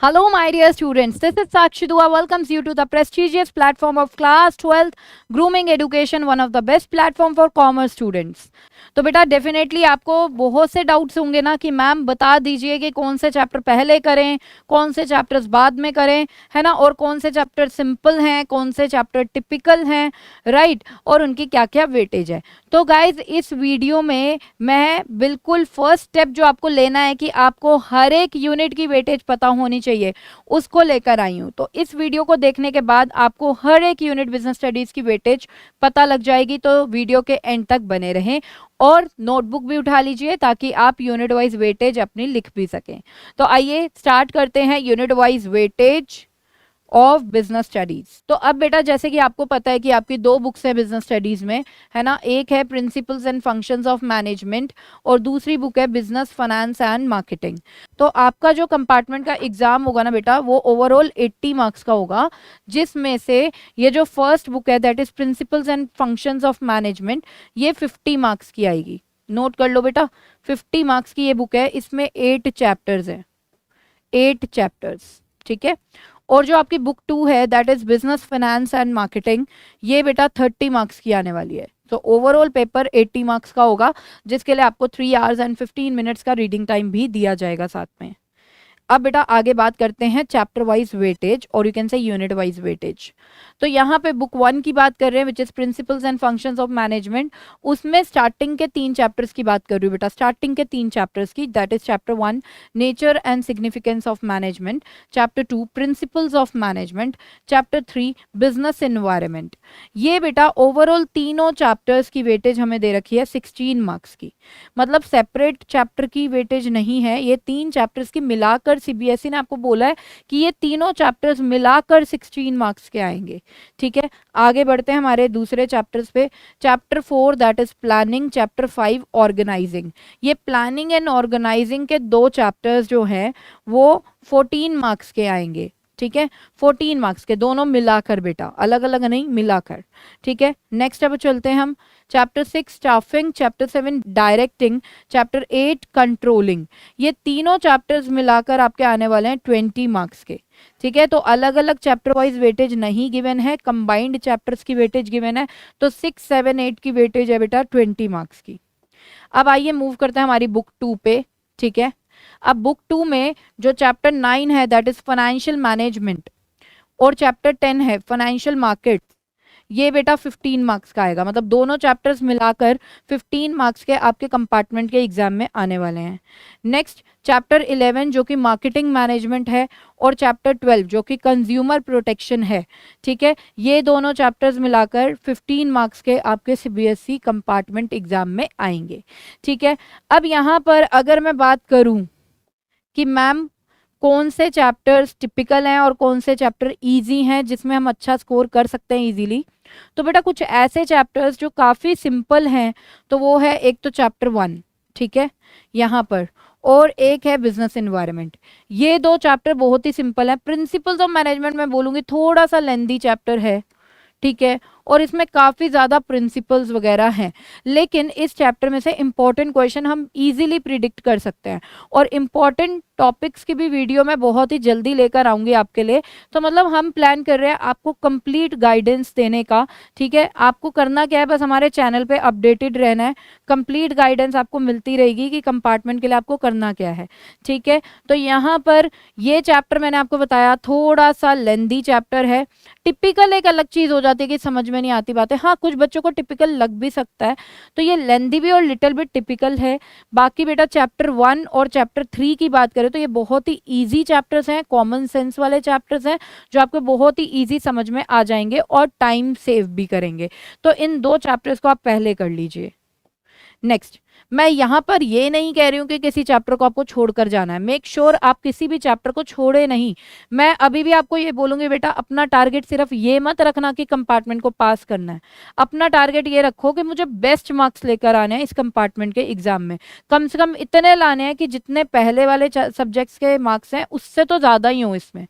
Hello, my dear students. This is Sakshi Dua welcomes you to the prestigious platform of Class 12th Grooming Education, one of the best platform for commerce students. तो बेटा definitely आपको बहुत से doubts होंगे ना कि ma'am बता दीजिए कि कौन से चैप्टर पहले करें, कौन से चैप्टर्स बाद में करें, है ना, और कौन से चैप्टर सिंपल हैं, कौन से चैप्टर टिपिकल हैं, राइट, और उनकी क्या क्या वेटेज है। तो गाइज इस वीडियो में मैं बिल्कुल फर्स्ट स्टेप जो आपको लेना है कि आपको हर एक यूनिट की वेटेज पता होनी चाहिए, उसको लेकर आई हूँ। तो इस वीडियो को देखने के बाद आपको हर एक यूनिट बिजनेस स्टडीज की वेटेज पता लग जाएगी। तो वीडियो के एंड तक बने रहें और नोटबुक भी उठा लीजिए ताकि आप यूनिट वाइज वेटेज अपनी लिख भी सकें। तो आइए स्टार्ट करते हैं unit wise weightage of business studies. तो अब बेटा जैसे कि आपको पता है कि आपकी दो बुक्स है बिजनेस स्टडीज में, है ना, एक है principles and functions of management और दूसरी बुक है बिजनेस फाइनेंस एंड मार्केटिंग। तो आपका जो कंपार्टमेंट का एग्जाम होगा ना बेटा वो ओवरऑल 80 मार्क्स का होगा, जिसमें से ये जो फर्स्ट बुक है that is principles and functions of management, ये 50 मार्क्स की आएगी। नोट कर लो बेटा, 50 मार्क्स की ये बुक है, इसमें 8 चैप्टर्स हैं, 8 चैप्टर्स, ठीक है। और जो आपकी बुक 2 है that is business finance and marketing, ये बेटा 30 मार्क्स की आने वाली है। तो ओवरऑल पेपर 80 मार्क्स का होगा, जिसके लिए आपको 3 आवर्स एंड 15 मिनट्स का रीडिंग टाइम भी दिया जाएगा साथ में। अब बेटा आगे बात करते हैं चैप्टर वाइज वेटेज और you can say unit wise weightage. तो यहाँ पे बुक 1 की बात कर रहे हैं which is principles and functions of management, उसमें स्टार्टिंग के 3 चैप्टर्स की बात कर रही हूँ बेटा, स्टार्टिंग के 3 चैप्टर्स की, that is chapter 1 nature and significance of management, chapter 2 principles of management, chapter 3 business environment. ये बेटा ओवरऑल तीनों चैप्टर्स की वेटेज हमें दे रखी है 16 मार्क्स की, मतलब सेपरेट चैप्टर की वेटेज नहीं है, ये 3 चैप्टर्स की मिलाकर सीबीएसई ने आपको बोला है कि ये तीनों चैप्टर्स मिलाकर 16 मार्क्स के आएंगे, ठीक है। आगे बढ़ते हैं हमारे दूसरे चैप्टर्स पे, chapter 4 that is planning, chapter 5 organising. ये प्लानिंग एंड ऑर्गेनाइजिंग के 2 चैप्टर्स जो हैं वो 14 मार्क्स के आएंगे, ठीक है, 14 मार्क्स के, दोनों मिलाकर बेटा, अलग अलग नहीं, मिलाकर, ठीक है। नेक्स्ट अब चलते हैं हम chapter 6 staffing, chapter 7 directing, chapter 8 controlling. ये तीनों चैप्टर्स मिलाकर आपके आने वाले हैं 20 मार्क्स के, ठीक है। तो अलग अलग चैप्टर वाइज वेटेज नहीं गिवन है, कंबाइंड चैप्टर्स की वेटेज गिवन है। तो 6, 7, 8 की वेटेज है बेटा 20 मार्क्स की। अब आइए मूव करते हैं हमारी बुक 2 पे, ठीक है। अब बुक 2 में जो चैप्टर 9 है दैट इज फाइनेंशियल मैनेजमेंट और चैप्टर 10 है फाइनेंशियल मार्केट, ये बेटा 15 मार्क्स का आएगा, मतलब दोनों चैप्टर्स मिलाकर 15 मार्क्स के आपके कंपार्टमेंट के एग्जाम में आने वाले हैं। नेक्स्ट चैप्टर 11 जो कि मार्केटिंग मैनेजमेंट है और चैप्टर 12 जो कि कंज्यूमर प्रोटेक्शन है, ठीक है। ये दोनों चैप्टर्स मिलाकर 15 मार्क्स के आपके सीबीएसई कंपार्टमेंट एग्जाम में आएंगे, ठीक है। अब यहाँ पर अगर मैं बात करूँ कि मैम कौन से चैप्टर्स टिपिकल हैं और कौन से चैप्टर इजी हैं जिसमें हम अच्छा स्कोर कर सकते हैं इजीली, तो बेटा कुछ ऐसे चैप्टर्स जो काफ़ी सिंपल हैं, तो वो है एक तो चैप्टर 1, ठीक है, यहाँ पर, और एक है बिजनेस एनवायरनमेंट। ये 2 चैप्टर बहुत ही सिंपल है। प्रिंसिपल्स ऑफ मैनेजमेंट मैं बोलूँगी थोड़ा सा लेंदी चैप्टर है, ठीक है, और इसमें काफ़ी ज़्यादा प्रिंसिपल्स वगैरह हैं, लेकिन इस चैप्टर में से इंपॉर्टेंट क्वेश्चन हम इजीली प्रिडिक्ट कर सकते हैं और इम्पॉर्टेंट टॉपिक्स की भी वीडियो मैं बहुत ही जल्दी लेकर आऊँगी आपके लिए। तो मतलब हम प्लान कर रहे हैं आपको कंप्लीट गाइडेंस देने का, ठीक है। आपको करना क्या है, बस हमारे चैनल पे अपडेटेड रहना है, कंप्लीट गाइडेंस आपको मिलती रहेगी कि कंपार्टमेंट के लिए आपको करना क्या है, ठीक है। तो यहाँ पर ये चैप्टर मैंने आपको बताया थोड़ा सा लेंदी चैप्टर है। टिपिकल एक अलग चीज़ हो जाती है कि समझ में नहीं आती बातें, हाँ कुछ बच्चों को टिपिकल लग भी सकता है, तो ये लेंदी भी और लिटिल बिट टिपिकल है। बाकी बेटा चैप्टर 1 और चैप्टर 3 की बात करें तो ये बहुत ही इजी चैप्टर्स हैं, कॉमन सेंस वाले चैप्टर्स हैं जो आपको बहुत ही इजी समझ में आ जाएंगे और टाइम सेव भी करेंगे। तो इन 2 चैप्टर्स को आप पहले कर लीजिए। नेक्स्ट, मैं यहाँ पर ये नहीं कह रही हूँ कि किसी चैप्टर को आपको छोड़कर जाना है, मेक श्योर आप किसी भी चैप्टर को छोड़े नहीं। मैं अभी भी आपको ये बोलूँगी बेटा अपना टारगेट सिर्फ ये मत रखना कि कंपार्टमेंट को पास करना है, अपना टारगेट ये रखो कि मुझे बेस्ट मार्क्स लेकर आने हैं इस कंपार्टमेंट के एग्जाम में, कम से कम इतने लाने हैं कि जितने पहले वाले सब्जेक्ट्स के मार्क्स हैं उससे तो ज़्यादा ही हो इसमें,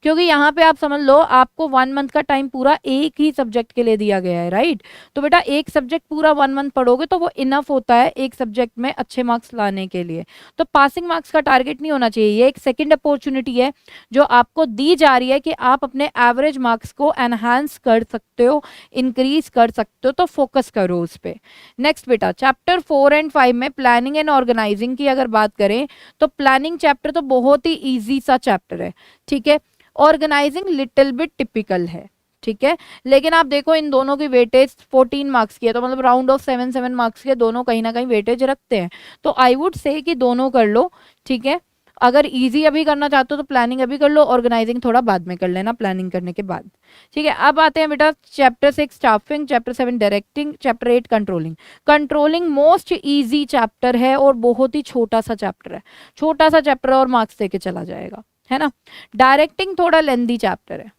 क्योंकि यहाँ पे आप समझ लो आपको 1 मंथ का टाइम पूरा एक ही सब्जेक्ट के लिए दिया गया है, राइट। तो बेटा एक सब्जेक्ट पूरा 1 मंथ पढ़ोगे तो वो इनफ होता है एक सब्जेक्ट में अच्छे मार्क्स लाने के लिए। तो पासिंग मार्क्स का टारगेट नहीं होना चाहिए, ये एक सेकंड अपॉर्चुनिटी है जो आपको दी जा रही है कि आप अपने एवरेज मार्क्स को एनहांस कर सकते हो, इंक्रीज कर सकते हो, तो फोकस करो उस पे। नेक्स्ट बेटा, चैप्टर 4 एंड 5 में प्लानिंग एंड ऑर्गेनाइजिंग की अगर बात करें तो प्लानिंग चैप्टर तो बहुत ही ईजी सा चैप्टर है, ठीक है। ऑर्गेनाइजिंग लिटिल बिट टिपिकल है, ठीक है, लेकिन आप देखो इन दोनों की वेटेज 14 मार्क्स की है, तो मतलब राउंड ऑफ 7 मार्क्स के दोनों कहीं ना कहीं वेटेज रखते हैं। तो आई वुड से कि दोनों कर लो, ठीक है। अगर इजी अभी करना चाहते हो तो प्लानिंग अभी कर लो, ऑर्गेनाइजिंग थोड़ा बाद में कर लेना प्लानिंग करने के बाद, ठीक है। अब आते हैं बेटा chapter 6 staffing, chapter 7 directing, chapter 8 controlling. Controlling most easy chapter है और बहुत ही छोटा सा चैप्टर है, छोटा सा चैप्टर और मार्क्स देके चला जाएगा, है ना। डायरेक्टिंग थोड़ा लेंदी चैप्टर है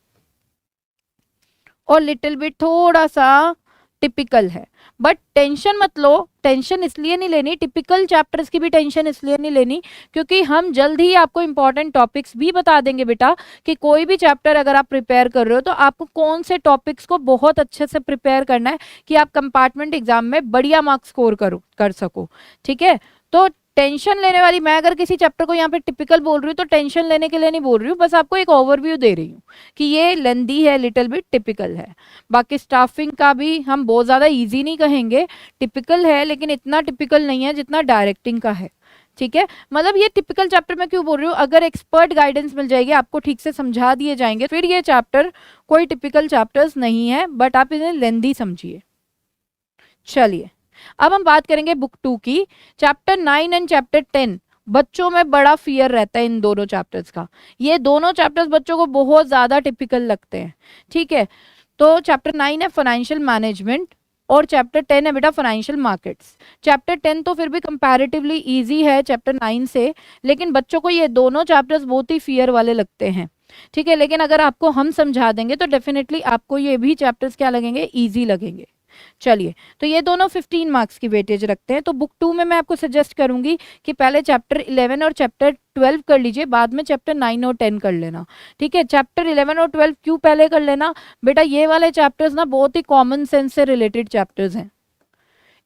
और लिटिल बिट थोड़ा सा टिपिकल है, बट टेंशन मत लो, टेंशन इसलिए नहीं लेनी, टिपिकल चैप्टर्स की भी टेंशन इसलिए नहीं लेनी क्योंकि हम जल्द ही आपको इंपॉर्टेंट टॉपिक्स भी बता देंगे बेटा कि कोई भी चैप्टर अगर आप प्रिपेयर कर रहे हो तो आपको कौन से टॉपिक्स को बहुत अच्छे से प्रिपेयर करना है कि आप कंपार्टमेंट एग्जाम में बढ़िया मार्क्स स्कोर कर सको, ठीक है। तो टेंशन लेने वाली, मैं अगर किसी चैप्टर को यहाँ पे टिपिकल बोल रही हूँ तो टेंशन लेने के लिए नहीं बोल रही हूँ, बस आपको एक ओवरव्यू दे रही हूँ कि ये लेंदी है, लिटिल बिट टिपिकल है। बाकी स्टाफिंग का भी हम बहुत ज़्यादा इजी नहीं कहेंगे, टिपिकल है लेकिन इतना टिपिकल नहीं है जितना डायरेक्टिंग का है, ठीक है। मतलब ये टिपिकल चैप्टर मैं क्यों बोल रही हूँ, अगर एक्सपर्ट गाइडेंस मिल जाएगी, आपको ठीक से समझा दिए जाएंगे, फिर ये चैप्टर कोई टिपिकल चैप्टर्स नहीं है, बट आप इन्हें लेंदी समझिए। चलिए अब हम बात करेंगे बुक 2 की, चैप्टर 9 एंड चैप्टर 10। बच्चों में बड़ा फियर रहता है इन दोनों चैप्टर्स का, ये दोनों चैप्टर्स बच्चों को बहुत ज्यादा टिपिकल लगते हैं, ठीक है। तो चैप्टर 9 है फाइनेंशियल मैनेजमेंट और चैप्टर 10 है बेटा फाइनेंशियल मार्केट्स। चैप्टर 10 तो फिर भी कंपैरेटिवली इजी है चैप्टर 9 से, लेकिन बच्चों को ये दोनों चैप्टर्स बहुत ही फियर वाले लगते हैं, ठीक है। लेकिन अगर आपको हम समझा देंगे तो डेफिनेटली आपको ये भी चैप्टर्स क्या लगेंगे, ईजी लगेंगे। चलिए, तो ये दोनों 15 मार्क्स की वेटेज रखते हैं। तो बुक 2 में मैं आपको सजेस्ट करूंगी कि पहले चैप्टर 11 और चैप्टर 12 कर लीजिए, बाद में चैप्टर 9 और 10 कर लेना, ठीक है। चैप्टर 11 और 12 क्यों पहले कर लेना बेटा, ये वाले चैप्टर्स ना बहुत ही कॉमन सेंस से रिलेटेड चैप्टर्स हैं,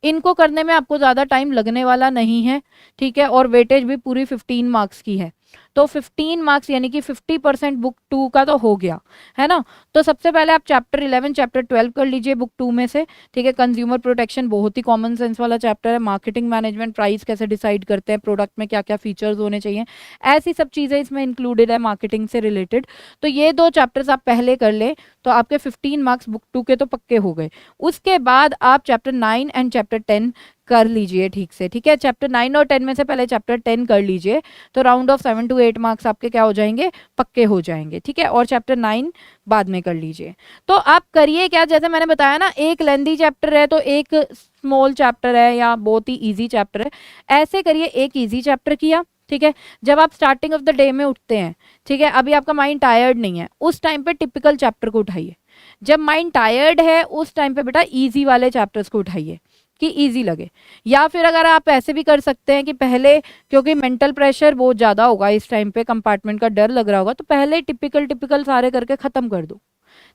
इनको करने में आपको ज़्यादा टाइम लगने वाला नहीं है, ठीक है। और वेटेज भी पूरी 15 मार्क्स की है, तो 15 मार्क्स यानी कि 50% बुक 2 का तो हो गया, है ना। तो सबसे पहले आप चैप्टर 11 चैप्टर 12 कर लीजिए बुक 2 में से, ठीक है। कंज्यूमर प्रोटेक्शन बहुत ही कॉमन सेंस वाला चैप्टर है, मार्केटिंग मैनेजमेंट, प्राइस कैसे डिसाइड करते हैं, प्रोडक्ट में क्या क्या फीचर्स होने चाहिए, ऐसी सब चीज़ें इसमें इंक्लूडेड है मार्केटिंग से रिलेटेड। तो ये दो चैप्टर्स आप पहले कर लें तो आपके 15 मार्क्स बुक 2 के तो पक्के हो गए। उसके बाद आप चैप्टर 9 एंड चैप्टर 10 कर लीजिए ठीक से, ठीक है। चैप्टर 9 और 10 में से पहले चैप्टर 10 कर लीजिए, तो राउंड ऑफ 7 to 8 मार्क्स आपके क्या हो जाएंगे, पक्के हो जाएंगे, ठीक है। और चैप्टर 9 बाद में कर लीजिए। तो आप करिए क्या, जैसे मैंने बताया ना, एक लेंदी चैप्टर है तो एक स्मॉल चैप्टर है या बहुत ही ईजी चैप्टर है, ऐसे करिए। एक ईजी चैप्टर किया, ठीक है। जब आप स्टार्टिंग ऑफ द डे में उठते हैं, ठीक है, अभी आपका माइंड टायर्ड नहीं है, उस टाइम पे टिपिकल चैप्टर को उठाइए। जब माइंड टायर्ड है उस टाइम पे बेटा इजी वाले चैप्टर्स को उठाइए कि इजी लगे। या फिर अगर आप ऐसे भी कर सकते हैं कि पहले, क्योंकि मेंटल प्रेशर बहुत ज़्यादा होगा इस टाइम पे, कंपार्टमेंट का डर लग रहा होगा, तो पहले टिपिकल सारे करके ख़त्म कर दो,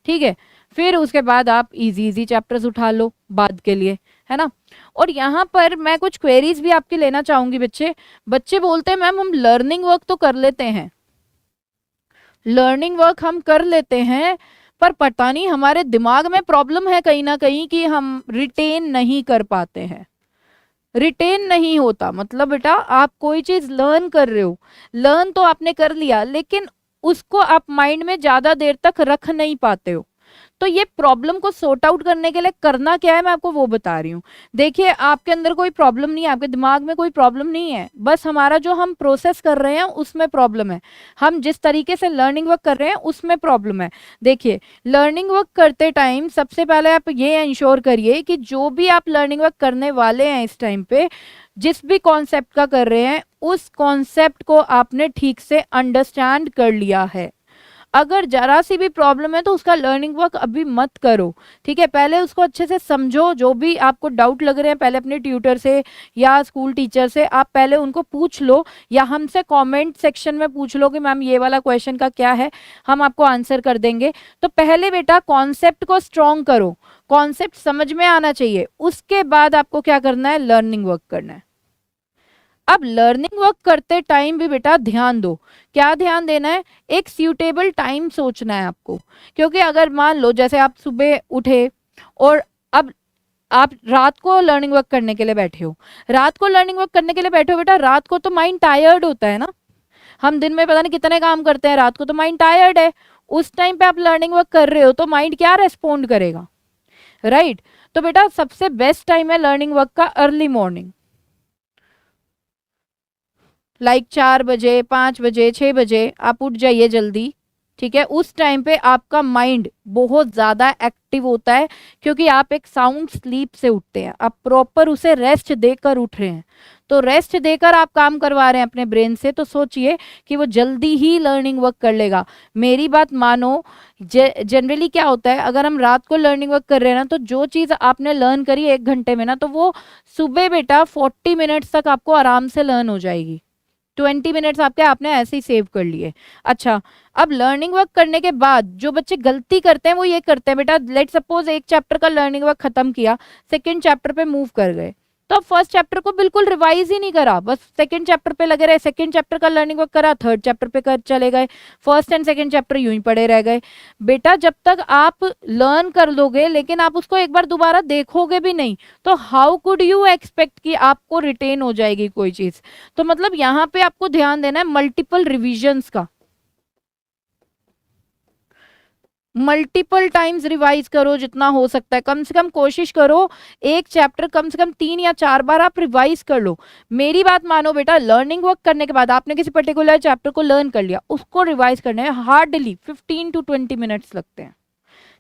ठीक है। फिर उसके बाद आप इजी चैप्टर्स उठा लो बाद के लिए, है ना। और यहाँ पर मैं कुछ क्वेरीज भी आपकी लेना चाहूंगी। बच्चे बोलते हैं मैम हम लर्निंग वर्क तो कर लेते हैं, लर्निंग वर्क हम कर लेते हैं, पर पता नहीं हमारे दिमाग में प्रॉब्लम है कहीं ना कहीं कि हम रिटेन नहीं कर पाते हैं। रिटेन नहीं होता मतलब बेटा आप कोई चीज लर्न कर रहे हो, लर्न तो आपने कर लिया लेकिन उसको आप माइंड में ज्यादा देर तक रख नहीं पाते हो। तो ये प्रॉब्लम को सॉर्ट आउट करने के लिए करना क्या है मैं आपको वो बता रही हूँ। देखिए आपके अंदर कोई प्रॉब्लम नहीं है, आपके दिमाग में कोई प्रॉब्लम नहीं है, बस हमारा जो हम प्रोसेस कर रहे हैं उसमें प्रॉब्लम है, हम जिस तरीके से लर्निंग वर्क कर रहे हैं उसमें प्रॉब्लम है। देखिए लर्निंग वर्क करते टाइम सबसे पहले आप ये इंश्योर करिए कि जो भी आप लर्निंग वर्क करने वाले हैं इस टाइम पे, जिस भी कॉन्सेप्ट का कर रहे हैं उस कॉन्सेप्ट को आपने ठीक से अंडरस्टैंड कर लिया है। अगर जरा सी भी प्रॉब्लम है तो उसका लर्निंग वर्क अभी मत करो, ठीक है। पहले उसको अच्छे से समझो, जो भी आपको डाउट लग रहे हैं पहले अपने ट्यूटर से या स्कूल टीचर से आप पहले उनको पूछ लो, या हमसे कमेंट सेक्शन में पूछ लो कि मैम ये वाला क्वेश्चन का क्या है, हम आपको आंसर कर देंगे। तो पहले बेटा कॉन्सेप्ट को स्ट्रॉन्ग करो, कॉन्सेप्ट समझ में आना चाहिए, उसके बाद आपको क्या करना है, लर्निंग वर्क करना है, अब लर्निंग वर्क करते टाइम भी बेटा ध्यान दो, क्या ध्यान देना है, एक सूटेबल टाइम सोचना है आपको। क्योंकि अगर मान लो जैसे आप सुबह उठे और अब आप रात को लर्निंग वर्क करने के लिए बैठे हो, रात को लर्निंग वर्क करने के लिए बैठे हो बेटा, रात को तो माइंड टायर्ड होता है ना, हम दिन में पता नहीं कितने काम करते हैं, रात को तो माइंड टायर्ड है, उस टाइम पे आप लर्निंग वर्क कर रहे हो तो माइंड क्या रेस्पॉन्ड करेगा, राइट। तो बेटा सबसे बेस्ट टाइम है लर्निंग वर्क का अर्ली मॉर्निंग, लाइक 4 बजे, 5 बजे, 6 बजे आप उठ जाइए जल्दी, ठीक है। उस टाइम पे आपका माइंड बहुत ज्यादा एक्टिव होता है, क्योंकि आप एक साउंड स्लीप से उठते हैं, आप प्रॉपर उसे रेस्ट देकर उठ रहे हैं, तो रेस्ट देकर आप काम करवा रहे हैं अपने ब्रेन से, तो सोचिए कि वो जल्दी ही लर्निंग वर्क कर लेगा। मेरी बात मानो, जनरली क्या होता है, अगर हम रात को लर्निंग वर्क कर रहे हैं ना, तो जो चीज़ आपने लर्न करी 1 घंटे में ना, तो वो सुबह बेटा 40 मिनट्स तक आपको आराम से लर्न हो जाएगी, 20 मिनट्स आपके आपने ऐसे ही सेव कर लिए। अच्छा, अब लर्निंग वर्क करने के बाद जो बच्चे गलती करते हैं वो ये करते हैं बेटा, लेट सपोज एक चैप्टर का लर्निंग वर्क खत्म किया, सेकंड चैप्टर पे मूव कर गए, तो अब फर्स्ट चैप्टर को बिल्कुल रिवाइज ही नहीं करा, बस सेकंड चैप्टर पे लगे रहे, सेकंड चैप्टर का लर्निंग वर्क करा, थर्ड चैप्टर पे कर चले गए, फर्स्ट एंड सेकंड चैप्टर यूं ही पड़े रह गए। बेटा जब तक आप लर्न कर लोगे लेकिन आप उसको एक बार दोबारा देखोगे भी नहीं, तो हाउ कुड यू एक्सपेक्ट कि आपको रिटेन हो जाएगी कोई चीज। तो मतलब यहाँ पे आपको ध्यान देना है मल्टीपल रिविजन्स का, मल्टीपल टाइम्स रिवाइज करो जितना हो सकता है, कम से कम कोशिश करो एक चैप्टर कम से कम 3 या 4 बार आप रिवाइज कर लो। मेरी बात मानो बेटा, लर्निंग वर्क करने के बाद आपने किसी पर्टिकुलर चैप्टर को लर्न कर लिया, उसको रिवाइज करने में हार्डली 15 to 20 मिनट्स लगते हैं,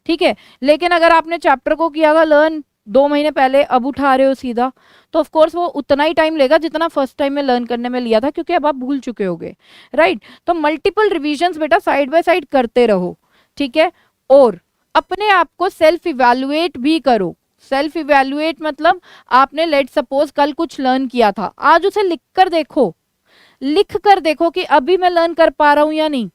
ठीक है। लेकिन अगर आपने चैप्टर को किया था लर्न 2 महीने पहले, अब उठा रहे हो सीधा, तो ऑफ कोर्स वो उतना ही टाइम लेगा जितना फर्स्ट टाइम में लर्न करने में लिया था, क्योंकि अब आप भूल चुके होगे, राइट। तो मल्टीपल रिविजन्स बेटा साइड बाय साइड करते रहो, ठीक है। और अपने आप को सेल्फ इवैल्यूएट भी करो। सेल्फ इवैल्यूएट मतलब आपने लेट सपोज कल कुछ लर्न किया था, आज उसे लिख कर देखो, लिख कर देखो कि अभी मैं लर्न कर पा रहा हूं या नहीं,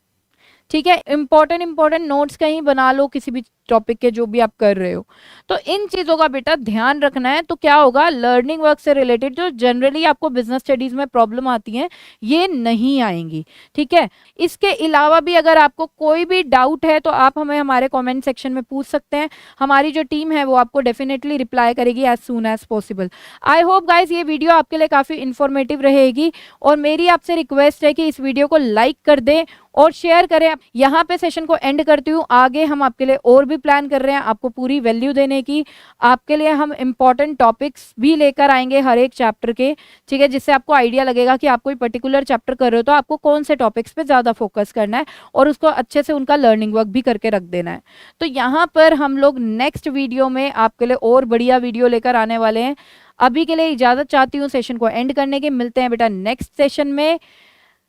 ठीक है। इंपॉर्टेंट नोट्स कहीं बना लो किसी भी टॉपिक के जो भी आप कर रहे हो। तो इन चीजों का बेटा ध्यान रखना है, तो क्या होगा, लर्निंग वर्क से रिलेटेड जो जनरली आपको बिजनेस स्टडीज में प्रॉब्लम आती है ये नहीं आएंगी, ठीक है। इसके अलावा भी अगर आपको कोई भी डाउट है तो आप हमें हमारे कमेंट सेक्शन में पूछ सकते हैं, हमारी जो टीम है वो आपको डेफिनेटली रिप्लाई करेगी as soon as possible. I hope guys ये वीडियो आपके लिए काफी इंफॉर्मेटिव रहेगी, और मेरी आपसे रिक्वेस्ट है कि इस वीडियो को लाइक कर दें और शेयर करें। यहाँ पे सेशन को एंड करती हूँ, आगे हम आपके लिए और भी प्लान कर रहे हैं आपको पूरी वैल्यू देने की, आपके लिए हम इंपॉर्टेंट टॉपिक्स भी लेकर आएंगे हर एक चैप्टर के, ठीक है, जिससे आपको आइडिया लगेगा कि आप कोई पर्टिकुलर चैप्टर कर रहे हो तो आपको कौन से टॉपिक्स पे ज़्यादा फोकस करना है और उसको अच्छे से उनका लर्निंग वर्क भी करके रख देना है। तो यहाँ पर हम लोग नेक्स्ट वीडियो में आपके लिए और बढ़िया वीडियो लेकर आने वाले हैं। अभी के लिए इजाज़त चाहती हूँ सेशन को एंड करने की, मिलते हैं बेटा नेक्स्ट सेशन में।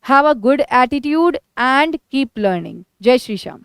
Have a good attitude and keep learning. Jai Shri Shyam.